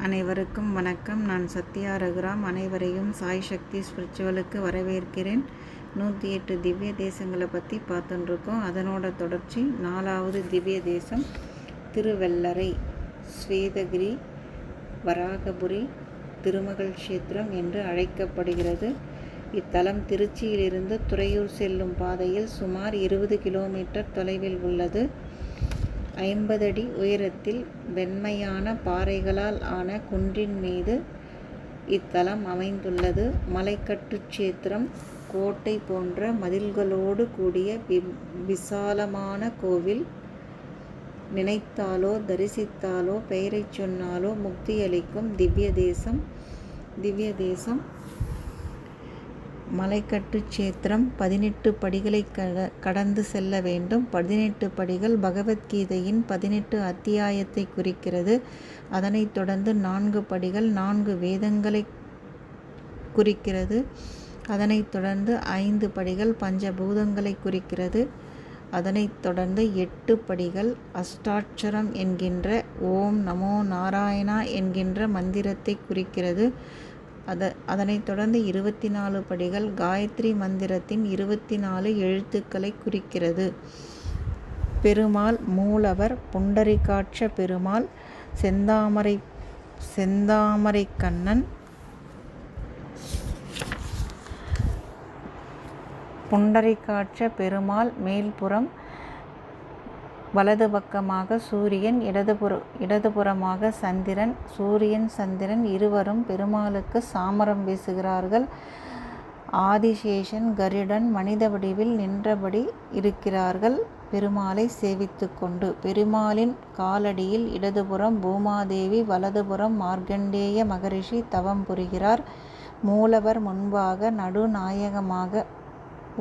அனைவருக்கும் வணக்கம். நான் சத்யா ரகுராம். அனைவரையும் சாய் சக்தி ஸ்பிரிச்சுவலுக்கு வரவேற்கிறேன். 108 திவ்ய தேசங்களை பற்றி பார்த்துட்டுருக்கோம். அதனோட தொடர்ச்சி 4வது திவ்ய தேசம் திருவெல்லரை, ஸ்வேதகிரி, வராகபுரி, திருமகள் க்ஷேத்திரம் என்று அழைக்கப்படுகிறது. இத்தலம் திருச்சியிலிருந்து துறையூர் செல்லும் பாதையில் சுமார் 20 கிலோமீட்டர் தொலைவில் உள்ளது. 50 அடி உயரத்தில் வெண்மையான பாறைகளால் ஆன குன்றின் மீது இத்தலம் அமைந்துள்ளது. மலைக்கட்டு க்ஷேத்திரம் கோட்டை போன்ற மதில்களோடு கூடிய விசாலமான கோவில். நினைத்தாலோ தரிசித்தாலோ பெயரை சொன்னாலோ முக்தியளிக்கும் திவ்ய தேசம். மலைக்கட்டு க்ஷேத்திரம் 18 படிகளை கடந்து செல்ல வேண்டும். 18 படிகள் பகவத்கீதையின் 18 அத்தியாயத்தை குறிக்கிறது. அதனைத் தொடர்ந்து 4 படிகள் 4 வேதங்களை குறிக்கிறது. அதனைத் தொடர்ந்து 5 படிகள் பஞ்சபூதங்களை குறிக்கிறது. அதனைத் தொடர்ந்து 8 படிகள் அஷ்டாட்சரம் என்கின்ற ஓம் நமோ நாராயணா என்கின்ற மந்திரத்தை குறிக்கிறது. அதனைத் தொடர்ந்து 24 படிகள் காயத்ரி மந்திரத்தின் 24 எழுத்துக்களை குறிக்கிறது. பெருமாள் மூலவர் புண்டரிகாட்ச பெருமாள், செந்தாமரை கண்ணன், புண்டரிகாட்ச பெருமாள் மேல்புறம் வலது பக்கமாக சூரியன், இடதுபுறமாக சந்திரன். சூரியன் சந்திரன் இருவரும் பெருமாளுக்கு சாமரம் வீசுகிறார்கள். ஆதிசேஷன் கருடன் மனித வடிவில் நின்றபடி இருக்கிறார்கள் பெருமாளை சேவித்து கொண்டு. பெருமாளின் காலடியில் இடதுபுறம் பூமாதேவி, வலதுபுறம் மார்க்கண்டேய மகரிஷி தவம் புரிகிறார். மூலவர் முன்பாக நடுநாயகமாக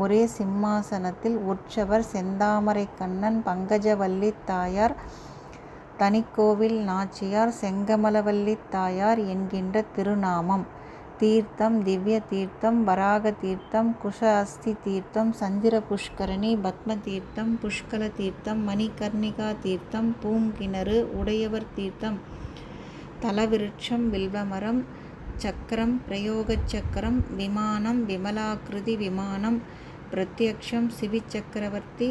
ஒரே சிம்மாசனத்தில் உற்சவர் செந்தாமரை கண்ணன், பங்கஜவல்லி தாயார், தனிக்கோவில் நாச்சியார், செங்கமலவல்லி தாயார் என்கின்ற திருநாமம். தீர்த்தம் திவ்ய தீர்த்தம், வராக தீர்த்தம், குஷ அஸ்தி தீர்த்தம், சந்திர புஷ்கரணி, பத்ம தீர்த்தம், புஷ்கல தீர்த்தம், மணிகர்ணிகா தீர்த்தம், பூங்கிணறு, உடையவர் தீர்த்தம், தலவிருட்சம் வில்வமரம், சக்கரம் பிரயோக சக்கரம், விமானம் விமலாகிருதி விமானம், பிரத்யக்ஷம் சிவி சக்கரவர்த்தி,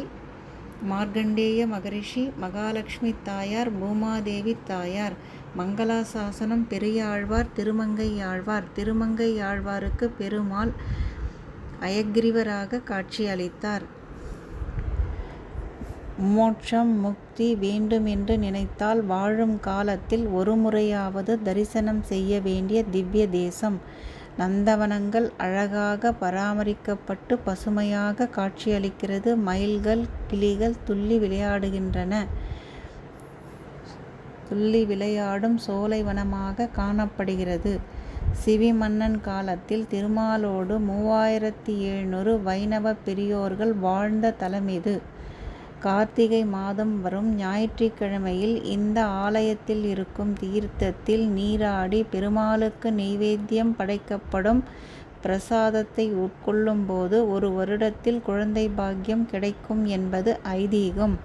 மார்க்கண்டேய மகரிஷி, மகாலட்சுமி தாயார், பூமாதேவி தாயார், மங்களாசாசனம் பெரியாழ்வார், திருமங்கையாழ்வார். திருமங்கையாழ்வாருக்கு பெருமாள் அயக்கிரிவராக காட்சி அளித்தார். மோட்சம் முக்தி வேண்டுமென்று நினைத்தால் வாழும் காலத்தில் ஒரு முறையாவது தரிசனம் செய்ய வேண்டிய திவ்ய தேசம். நந்தவனங்கள் அழகாக பராமரிக்கப்பட்டு பசுமையாக காட்சியளிக்கிறது. மயில்கள் கிளிகள் துள்ளி விளையாடும் சோலைவனமாக காணப்படுகிறது. சிவி மன்னன் காலத்தில் திருமாலோடு 3700 வைணவ பெரியோர்கள் வாழ்ந்த தலம் இது. கார்த்திகை மாதம் வரும் ஞாயிற்றுக்கிழமையில் இந்த ஆலயத்தில் இருக்கும் தீர்த்தத்தில் நீராடி பெருமாளுக்கு நெய்வேத்தியம் படைக்கப்படும் பிரசாதத்தை உட்கொள்ளும் போது ஒரு வருடத்தில் குழந்தை பாக்கியம் கிடைக்கும் என்பது ஐதீகம்.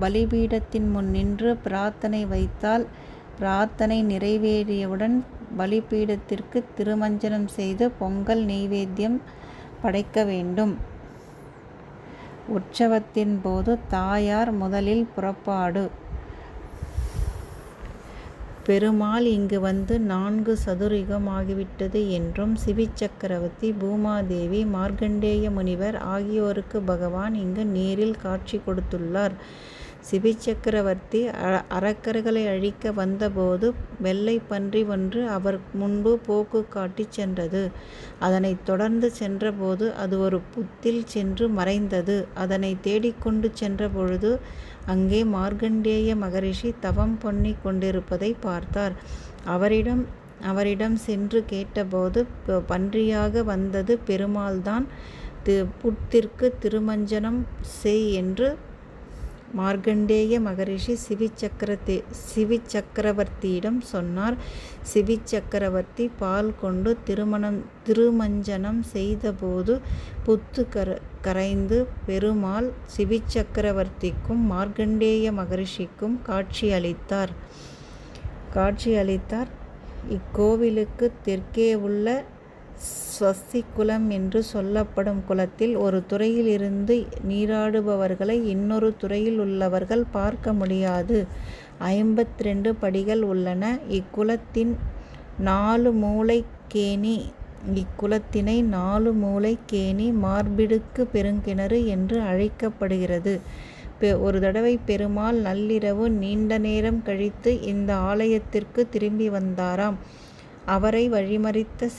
பலிபீடத்தின் முன் நின்று பிரார்த்தனை வைத்தால் பிரார்த்தனை நிறைவேறியவுடன் பலிபீடத்திற்கு திருமஞ்சனம் செய்து பொங்கல் நெய்வேத்தியம் படைக்க வேண்டும். உற்சவத்தின் போது தாயார் முதலில் புறப்பாடு. பெருமாள் இங்கு வந்து 4 சதுர்யுகம் ஆகிவிட்டது என்றும், சிவி சக்கரவர்த்தி, பூமாதேவி, மார்க்கண்டேய முனிவர் ஆகியோருக்கு பகவான் இங்கு நேரில் காட்சி கொடுத்துள்ளார். சிவி சக்கரவர்த்தி அரக்கர்களை அழிக்க வந்தபோது வெள்ளை பன்றி ஒன்று அவர் முன்பு போக்கு காட்டி சென்றது. அதனைத் தொடர்ந்து சென்றபோது அது ஒரு புத்தில் சென்று மறைந்தது. அதனை தேடிக்கொண்டு சென்றபொழுது அங்கே மார்க்கண்டேய மகரிஷி தவம் பண்ணி கொண்டிருப்பதை பார்த்தார். அவரிடம் சென்று கேட்டபோது பன்றியாக வந்தது பெருமாள்தான், புத்திற்கு திருமஞ்சனம் செய் என்று மார்க்கண்டேய மகரிஷி சிவி சக்கரவர்த்தியிடம் சொன்னார். சிவி சக்கரவர்த்தி பால் கொண்டு திருமஞ்சனம் செய்தபோது புத்து கரைந்து பெருமாள் சிவி சக்கரவர்த்திக்கும் மார்க்கண்டேய மகரிஷிக்கும் காட்சி அளித்தார். காட்சியளித்தார். இக்கோவிலுக்கு தெற்கே உள்ள ஸ்வஸ்தி குளம் என்று சொல்லப்படும் குளத்தில் ஒரு துறையில் இருந்து நீராடுபவர்களை இன்னொரு துறையில் உள்ளவர்கள் பார்க்க முடியாது. 52 படிகள் உள்ளன. இக்குளத்தினை 4 மூலைக்கேணி மார்பிடுக்கு பெருங்கிணறு என்று அழைக்கப்படுகிறது. ஒரு தடவை பெருமாள் நள்ளிரவு நீண்ட நேரம் கழித்து இந்த ஆலயத்திற்கு திரும்பி வந்தாராம். அவரை வழிமறித்த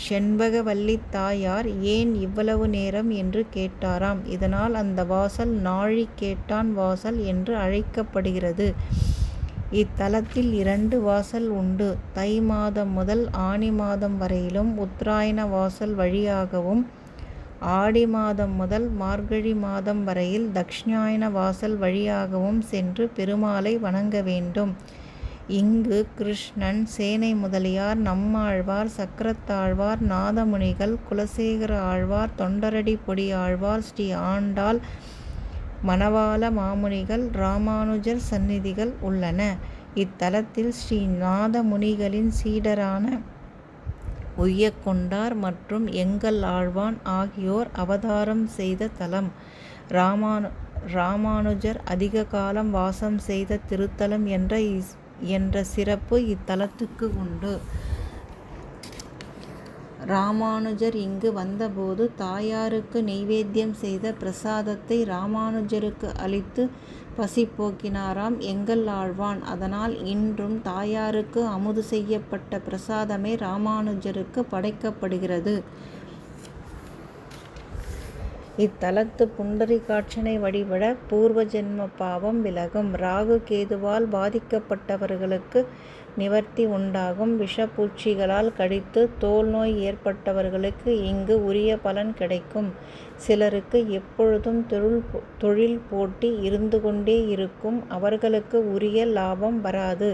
செண்பகவல்லி தாயார் ஏன் இவ்வளவு நேரம் என்று கேட்டாராம். இதனால் அந்த வாசல் நாழிகேட்டான் வாசல் என்று அழைக்கப்படுகிறது. இத்தலத்தில் 2 வாசல் உண்டு. தை மாதம் முதல் ஆனி மாதம் வரையிலும் உத்தராயண வாசல் வழியாகவும், ஆடி மாதம் முதல் மார்கழி மாதம் வரையில் தக்ஷிணாயன வாசல் வழியாகவும் சென்று பெருமாளை வணங்க வேண்டும். இங்கு கிருஷ்ணன், சேனை முதலியார், நம்மாழ்வார், சக்கரத்தாழ்வார், நாதமுனிகள், குலசேகர ஆழ்வார், தொண்டரடி பொடி ஆழ்வார், ஸ்ரீ ஆண்டாள், மணவாள மாமுனிகள், ராமானுஜர் சந்நிதிகள் உள்ளன. இத்தலத்தில் ஸ்ரீ நாதமுனிகளின் சீடரான உய்யக்கொண்டார் மற்றும் எங்கள் ஆழ்வான் ஆகியோர் அவதாரம் செய்த தலம். ராமானுஜர் அதிக காலம் வாசம் செய்த திருத்தலம் என்ற சிறப்பு இத்தலத்துக்கு உண்டு. ராமானுஜர் இங்கு வந்தபோது தாயாருக்கு நெய்வேத்தியம் செய்த பிரசாதத்தை ராமானுஜருக்கு அளித்து பசி போக்கினாராம் எங்கள் ஆழ்வான். அதனால் இன்றும் தாயாருக்கு அமுது செய்யப்பட்ட பிரசாதமே ராமானுஜருக்கு படைக்கப்படுகிறது. இத்தலத்து புண்டரீகாட்சனை வழிபட பூர்வ ஜென்ம பாவம் விலகும். ராகு கேதுவால் பாதிக்கப்பட்டவர்களுக்கு நிவர்த்தி உண்டாகும். விஷப்பூச்சிகளால் கடித்து தோல் நோய் ஏற்பட்டவர்களுக்கு இங்கு உரிய பலன் கிடைக்கும். சிலருக்கு எப்பொழுதும் தொழில் போட்டி இருந்து கொண்டே இருக்கும். அவர்களுக்கு உரிய லாபம் வராது.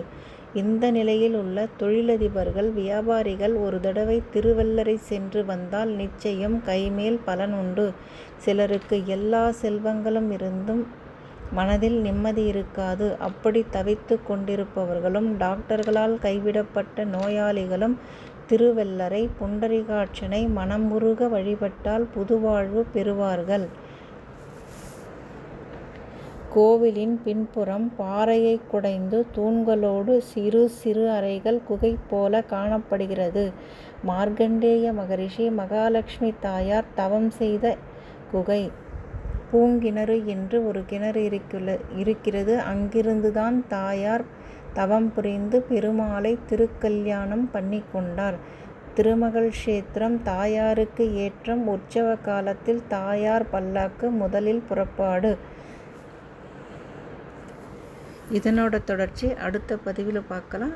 இந்த நிலையில் உள்ள தொழிலதிபர்கள், வியாபாரிகள் ஒரு தடவை திருவெள்ளரை சென்று வந்தால் நிச்சயம் கைமேல் பலன் உண்டு. சிலருக்கு எல்லா செல்வங்களும் இருந்தும் மனதில் நிம்மதி இருக்காது. அப்படி தவித்து கொண்டிருப்பவர்களும், டாக்டர்களால் கைவிடப்பட்ட நோயாளிகளும் திருவெள்ளரை, புண்டரீகாட்சனை மனமுருக வழிபட்டால் புதுவாழ்வு பெறுவார்கள். கோவிலின் பின்புறம் பாறையை குடைந்து தூண்களோடு சிறு சிறு அறைகள் குகை போல காணப்படுகிறது. மார்க்கண்டேய மகரிஷி, மகாலட்சுமி தாயார் தவம் செய்த குகை. பூங்கிணறு என்று ஒரு கிணறு இருக்கிறது. அங்கிருந்துதான் தாயார் தவம் புரிந்து பெருமாளை திருக்கல்யாணம் பண்ணிக்கொண்டார். திருமகள் க்ஷேத்திரம். தாயாருக்கு ஏற்றம். உற்சவ காலத்தில் தாயார் பல்லாக்கு முதலில் புறப்பாடு. இதனோட தொடர்ச்சி அடுத்த பதிவில் பார்க்கலாம்.